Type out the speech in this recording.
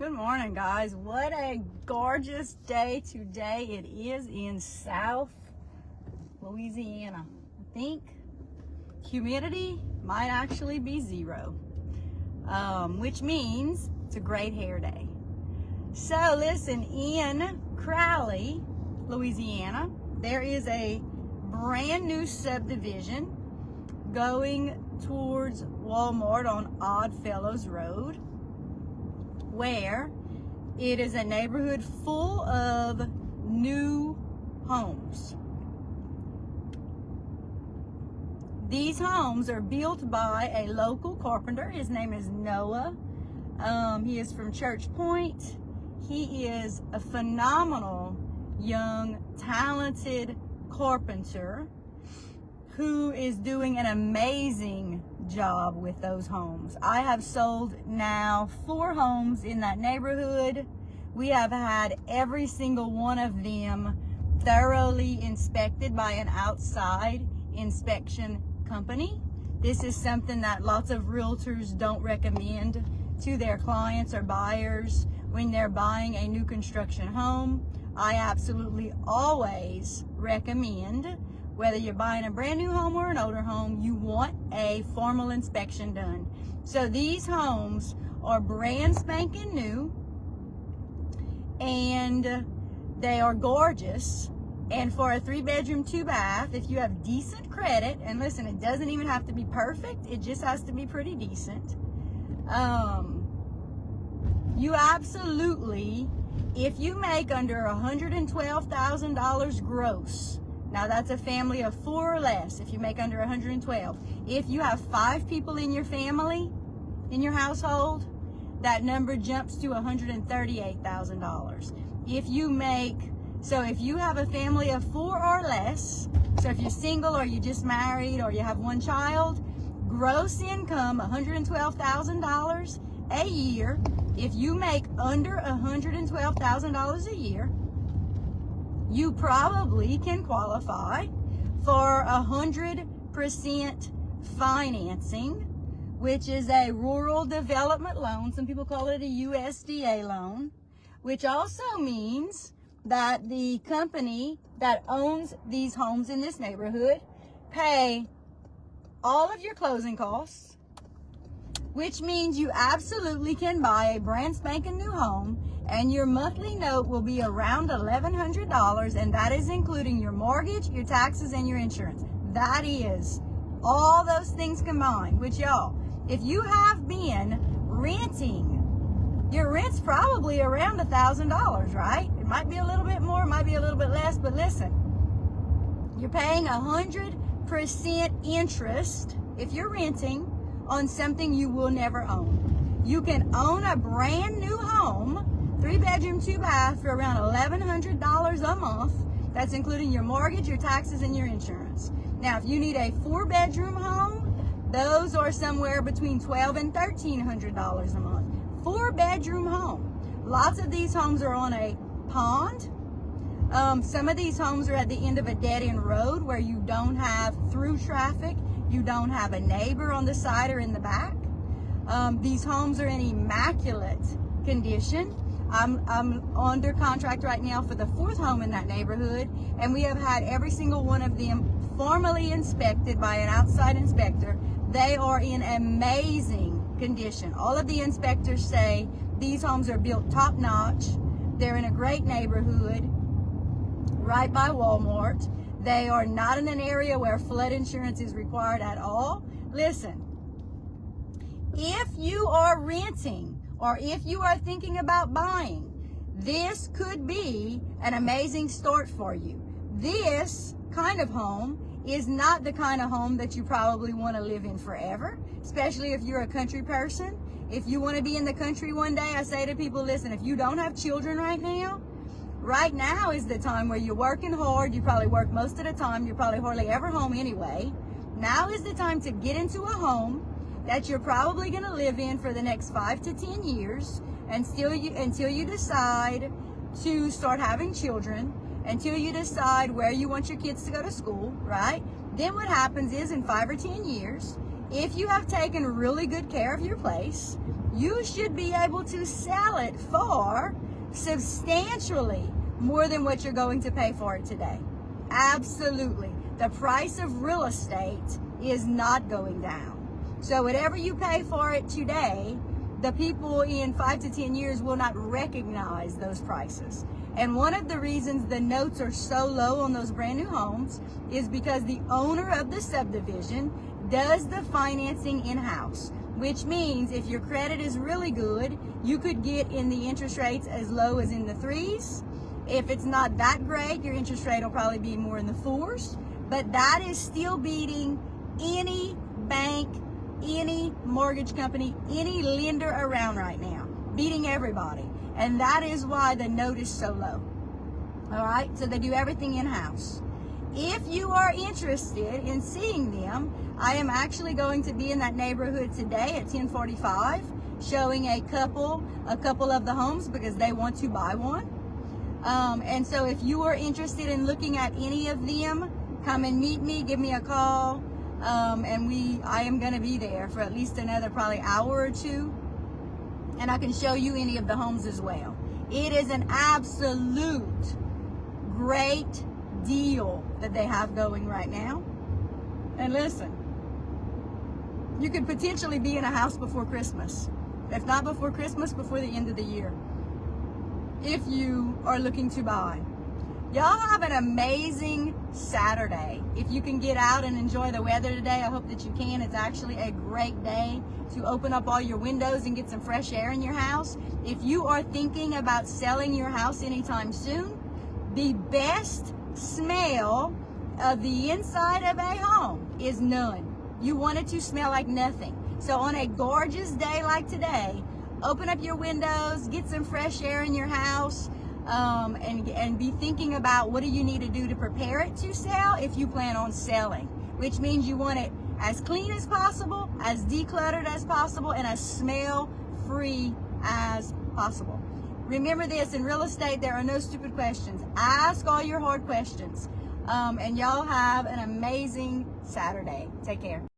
Good morning, guys. What a gorgeous day today it is in South Louisiana. I think humidity might actually be 0, which means it's a great hair day. So listen, in Crowley, Louisiana, there is a brand new subdivision going towards Walmart on Oddfellows Road, where it is a neighborhood full of new homes. These homes are built by a local carpenter. His name is Noah. He is from Church Point. He is a phenomenal young, talented carpenter who is doing an amazing job with those homes. I have sold now 4 homes in that neighborhood. We have had every single one of them thoroughly inspected by an outside inspection company. This is something that lots of realtors don't recommend to their clients or buyers when they're buying a new construction home. I absolutely always recommend, whether you're buying a brand new home or an older home, you want a formal inspection done. So these homes are brand spanking new, and they are gorgeous. And for a 3-bedroom, 2-bath, if you have decent credit, and listen, it doesn't even have to be perfect, it just has to be pretty decent. You absolutely, if you make under $112,000 gross, now that's a family of 4 or less, if you make under 112. If you have 5 people in your family, in your household, that number jumps to $138,000. If you have a family of 4 or less, so if you're single or you just married or you have 1 child, gross income $112,000 a year. If you make under $112,000 a year, you probably can qualify for 100% financing, which is a rural development loan. Some people call it a USDA loan, which also means that the company that owns these homes in this neighborhood pay all of your closing costs, which means you absolutely can buy a brand spanking new home, and your monthly note will be around $1,100, and that is including your mortgage, your taxes, and your insurance. That is all those things combined. Which, y'all, if you have been renting, your rent's probably around $1,000, right? It might be a little bit more, it might be a little bit less, but listen, you're paying 100% interest if you're renting on something you will never own. You can own a brand new home, 3-bedroom, 2-bath, for around $1,100 a month. That's including your mortgage, your taxes, and your insurance. Now, if you need a 4-bedroom home, those are somewhere between $1,200 and $1,300 a month. 4-bedroom home. Lots of these homes are on a pond. Some of these homes are at the end of a dead-end road where you don't have through traffic. You don't have a neighbor on the side or in the back. These homes are in immaculate condition. I'm under contract right now for the 4th home in that neighborhood, and we have had every single one of them formally inspected by an outside inspector. They are in amazing condition. All of the inspectors say these homes are built top notch. They're in a great neighborhood right by Walmart. They are not in an area where flood insurance is required at all. Listen, if you are renting or if you are thinking about buying, this could be an amazing start for you. This kind of home is not the kind of home that you probably want to live in forever, especially if you're a country person. If you want to be in the country one day, I say to people, listen, if you don't have children right now is the time where you're working hard. You probably work most of the time. You're probably hardly ever home anyway. Now is the time to get into a home that you're probably going to live in for the next 5 to 10 years until you decide to start having children, until you decide where you want your kids to go to school, right? Then what happens is in 5 or 10 years, if you have taken really good care of your place, you should be able to sell it for substantially more than what you're going to pay for it today. Absolutely. The price of real estate is not going down. So whatever you pay for it today, the people in 5 to 10 years will not recognize those prices. And one of the reasons the notes are so low on those brand new homes is because the owner of the subdivision does the financing in-house, which means if your credit is really good, you could get in the interest rates as low as in the 3s. If it's not that great, your interest rate will probably be more in the 4s, but that is still beating any bank, any mortgage company, any lender around right now, beating everybody. And that is why the note is so low. All right, so they do everything in-house. If you are interested in seeing them, I am actually going to be in that neighborhood today at 10:45, showing a couple of the homes because they want to buy one. And so if you are interested in looking at any of them, come and meet me, give me a call, and I am going to be there for at least another probably hour or two, and I can show you any of the homes as well. It is an absolute great deal that they have going right now. And listen, you could potentially be in a house before Christmas. If not before Christmas, before the end of the year, if you are looking to buy. Y'all have an amazing Saturday. If you can get out and enjoy the weather today, I hope that you can. It's actually a great day to open up all your windows and get some fresh air in your house. If you are thinking about selling your house anytime soon, the best smell of the inside of a home is none. You want it to smell like nothing. So on a gorgeous day like today, open up your windows, get some fresh air in your house, and be thinking about what do you need to do to prepare it to sell if you plan on selling, which means you want it as clean as possible, as decluttered as possible, and as smell-free as possible. Remember this, in real estate, there are no stupid questions. Ask all your hard questions. And y'all have an amazing Saturday. Take care.